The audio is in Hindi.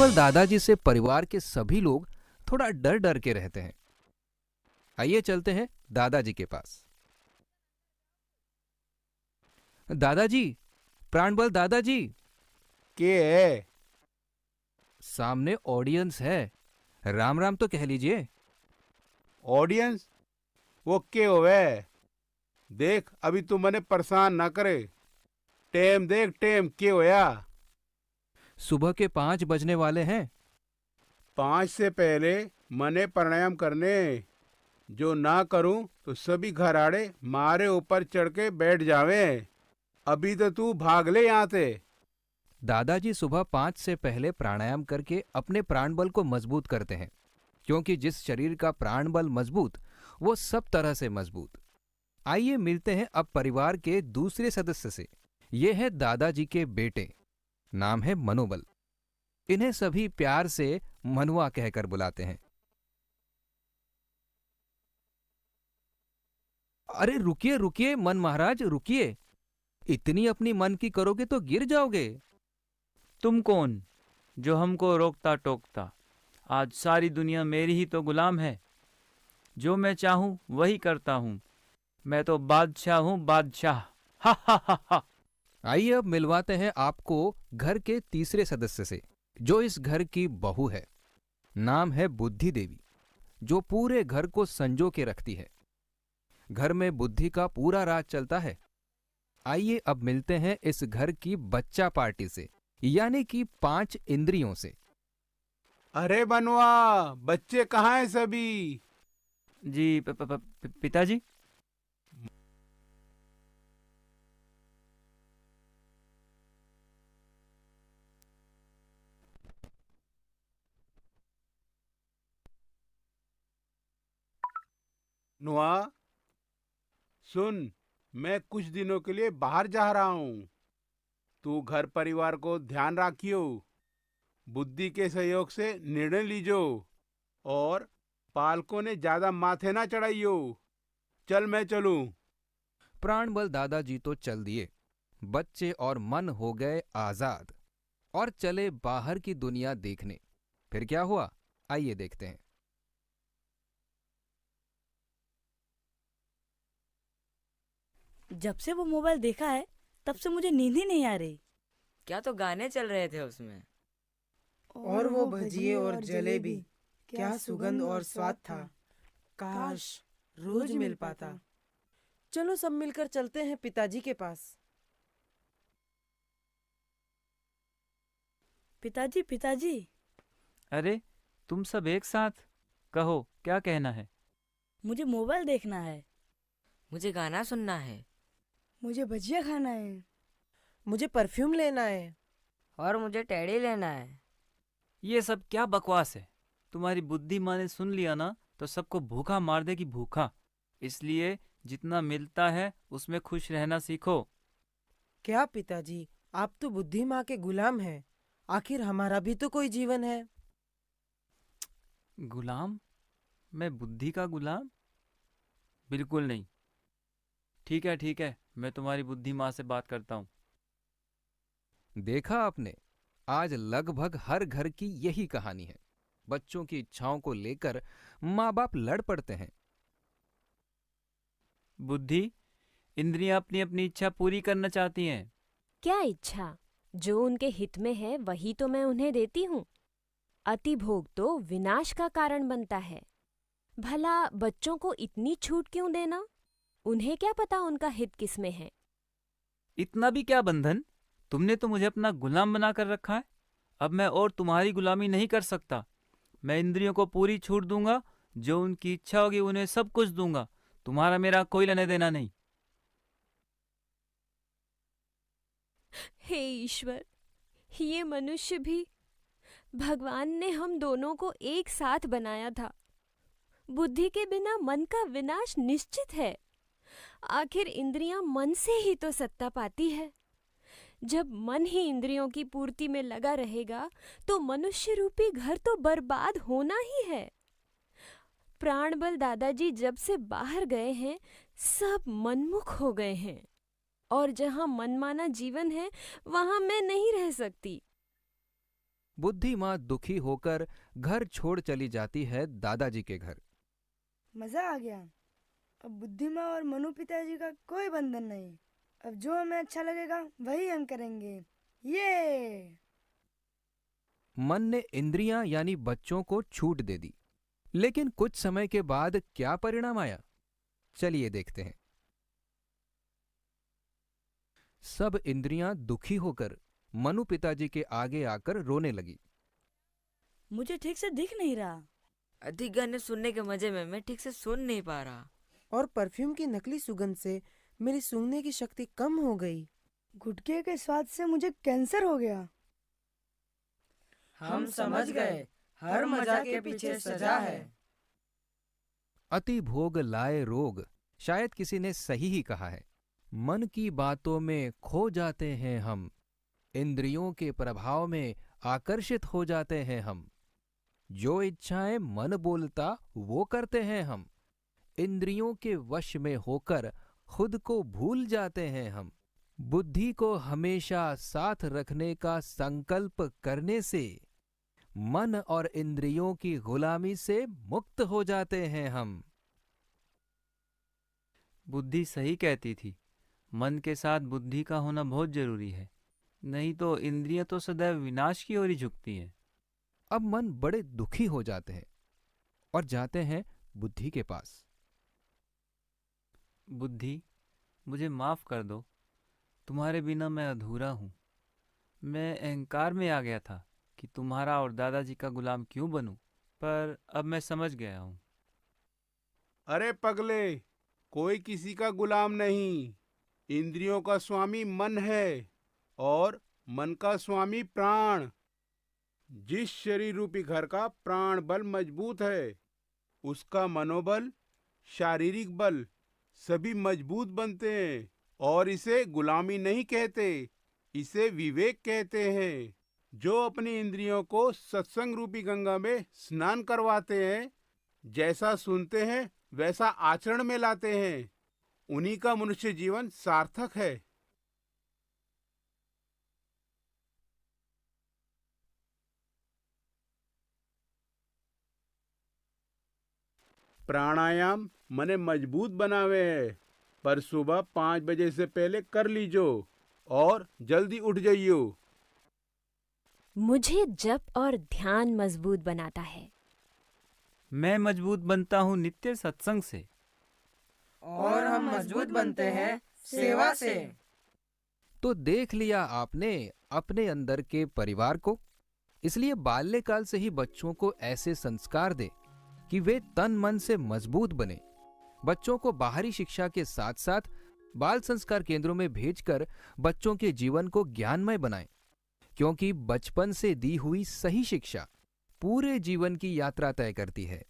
प्राणबल दादाजी से परिवार के सभी लोग थोड़ा डर डर के रहते हैं। आइए चलते हैं दादाजी के पास। दादाजी, प्राणबल दादाजी। के है? सामने ऑडियंस है, राम राम तो कह लीजिए। ऑडियंस? वो के होवे? देख अभी तू मने परेशान ना करे। टेम देख, टेम के होया? सुबह के 5 बजने वाले हैं। 5 से पहले मने प्राणायाम करने। जो ना करूं तो सभी घराड़े मारे ऊपर चढ़ के बैठ जावे। अभी तो तू भाग ले यहाँ से। दादाजी सुबह 5 से पहले प्राणायाम करके अपने प्राणबल को मजबूत करते हैं, क्योंकि जिस शरीर का प्राणबल मजबूत, वो सब तरह से मजबूत। आइए मिलते हैं अब परिवार के दूसरे सदस्य से। ये है दादाजी के बेटे, नाम है मनोबल। इन्हें सभी प्यार से मनुआ कहकर बुलाते हैं। अरे रुकिए रुकिए मन महाराज, रुकिए। इतनी अपनी मन की करोगे तो गिर जाओगे। तुम कौन जो हमको रोकता टोकता? आज सारी दुनिया मेरी ही तो गुलाम है। जो मैं चाहूं वही करता हूं। मैं तो बादशाह हूं, बादशाह। हा हा हा हा। आइए अब मिलवाते हैं आपको घर के तीसरे सदस्य से, जो इस घर की बहू है। नाम है बुद्धि देवी, जो पूरे घर को संजो के रखती है। घर में बुद्धि का पूरा राज चलता है। आइए अब मिलते हैं इस घर की बच्चा पार्टी से, यानी कि 5 इंद्रियों से। अरे बनवा, बच्चे कहाँ हैं सभी? जी पिताजी। नुआ, सुन, मैं कुछ दिनों के लिए बाहर जा रहा हूँ। तू घर परिवार को ध्यान रखियो। बुद्धि के सहयोग से निर्णय लीजो और पालकों ने ज्यादा माथे ना चढ़ाइयो। चल मैं चलूं। प्राणबल दादाजी तो चल दिए। बच्चे और मन हो गए आजाद और चले बाहर की दुनिया देखने। फिर क्या हुआ, आइए देखते हैं। जब से वो मोबाइल देखा है तब से मुझे नींद ही नहीं आ रही। क्या तो गाने चल रहे थे उसमें। और वो भजिए और जलेबी, क्या सुगंध और स्वाद था। काश रोज मिल पाता। चलो सब मिलकर चलते हैं पिताजी के पास। पिताजी, पिताजी। अरे तुम सब एक साथ, कहो क्या कहना है? मुझे मोबाइल देखना है। मुझे गाना सुनना है। मुझे भजिया खाना है। मुझे परफ्यूम लेना है। और मुझे टेडी लेना है। ये सब क्या बकवास है? तुम्हारी बुद्धि माँ ने सुन लिया ना तो सबको भूखा मार देगी, भूखा। इसलिए जितना मिलता है उसमें खुश रहना सीखो। क्या पिताजी, आप तो बुद्धि माँ के गुलाम हैं। आखिर हमारा भी तो कोई जीवन है। गुलाम? मैं बुद्धि का गुलाम? बिल्कुल नहीं। ठीक है, मैं तुम्हारी बुद्धि माँ से बात करता हूँ। देखा आपने, आज लगभग हर घर की यही कहानी है। बच्चों की इच्छाओं को लेकर माँ बाप लड़ पड़ते हैं। बुद्धि, इंद्रियां अपनी अपनी इच्छा पूरी करना चाहती हैं। क्या इच्छा? जो उनके हित में है वही तो मैं उन्हें देती हूँ। अति भोग तो विनाश का कारण बनता है। भला बच्चों को इतनी छूट क्यों देना? उन्हें क्या पता उनका हित किसमें है। इतना भी क्या बंधन? तुमने तो मुझे अपना गुलाम बना कर रखा है। अब मैं और तुम्हारी गुलामी नहीं कर सकता। मैं इंद्रियों को पूरी छूट दूंगा। जो उनकी इच्छा होगी उन्हें सब कुछ दूंगा। तुम्हारा मेरा कोई लेने देना नहीं। हे ईश्वर, ये मनुष्य भी, भगवान ने हम दोनों को एक साथ बनाया था। बुद्धि के बिना मन का विनाश निश्चित है। आखिर इंद्रियां मन से ही तो सत्ता पाती है। जब मन ही इंद्रियों की पूर्ति में लगा रहेगा तो मनुष्य रूपी घर तो बर्बाद होना ही है। प्राणबल दादाजी जब से बाहर गए हैं सब मनमुख हो गए हैं, और जहां मनमाना जीवन है वहां मैं नहीं रह सकती। बुद्धि माँ दुखी होकर घर छोड़ चली जाती है दादाजी के घर। मजा आ गया। अब बुद्धि माँ और मनु पिताजी का कोई बंधन नहीं। अब जो हमें अच्छा लगेगा वही हम करेंगे। ये मन ने इंद्रियां यानी बच्चों को छूट दे दी। लेकिन कुछ समय के बाद क्या परिणाम आया, चलिए देखते हैं। सब इंद्रियां दुखी होकर मनु पिताजी के आगे आकर रोने लगी। मुझे ठीक से दिख नहीं रहा। अधिक गाने सुनने के मजे में मैं ठीक से सुन नहीं पा रहा। और परफ्यूम की नकली सुगंध से मेरी सूंघने की शक्ति कम हो गई। गुटखे के स्वाद से मुझे कैंसर हो गया। हम समझ गए, हर मजा के पीछे सजा है। अति भोग लाए रोग, शायद किसी ने सही ही कहा है। मन की बातों में खो जाते हैं हम, इंद्रियों के प्रभाव में आकर्षित हो जाते हैं हम। जो इच्छाएं मन बोलता वो करते हैं हम, इंद्रियों के वश में होकर खुद को भूल जाते हैं हम। बुद्धि को हमेशा साथ रखने का संकल्प करने से मन और इंद्रियों की गुलामी से मुक्त हो जाते हैं हम। बुद्धि सही कहती थी। मन के साथ बुद्धि का होना बहुत जरूरी है, नहीं तो इंद्रियां तो सदैव विनाश की ओर ही झुकती हैं। अब मन बड़े दुखी हो जाते हैं और जाते हैं बुद्धि के पास। बुद्धि, मुझे माफ कर दो। तुम्हारे बिना मैं अधूरा हूं। मैं अहंकार में आ गया था कि तुम्हारा और दादाजी का गुलाम क्यों बनूं, पर अब मैं समझ गया हूं। अरे पगले, कोई किसी का गुलाम नहीं। इंद्रियों का स्वामी मन है और मन का स्वामी प्राण। जिस शरीर रूपी घर का प्राण बल मजबूत है, उसका मनोबल, शारीरिक बल सभी मजबूत बनते हैं। और इसे गुलामी नहीं कहते, इसे विवेक कहते हैं। जो अपनी इंद्रियों को सत्संग रूपी गंगा में स्नान करवाते हैं, जैसा सुनते हैं वैसा आचरण में लाते हैं, उन्हीं का मनुष्य जीवन सार्थक है। प्राणायाम मने मजबूत बनावे है, पर सुबह 5 बजे से पहले कर लीजो और जल्दी उठ जाइयो। मुझे जप और ध्यान मजबूत बनाता है। मैं मजबूत बनता हूँ नित्य सत्संग से। और हम मजबूत बनते हैं सेवा से। तो देख लिया आपने अपने अंदर के परिवार को। इसलिए बाल्यकाल से ही बच्चों को ऐसे संस्कार दे कि वे तन मन से मजबूत बने। बच्चों को बाहरी शिक्षा के साथ साथ बाल संस्कार केंद्रों में भेजकर बच्चों के जीवन को ज्ञानमय बनाएं, क्योंकि बचपन से दी हुई सही शिक्षा पूरे जीवन की यात्रा तय करती है।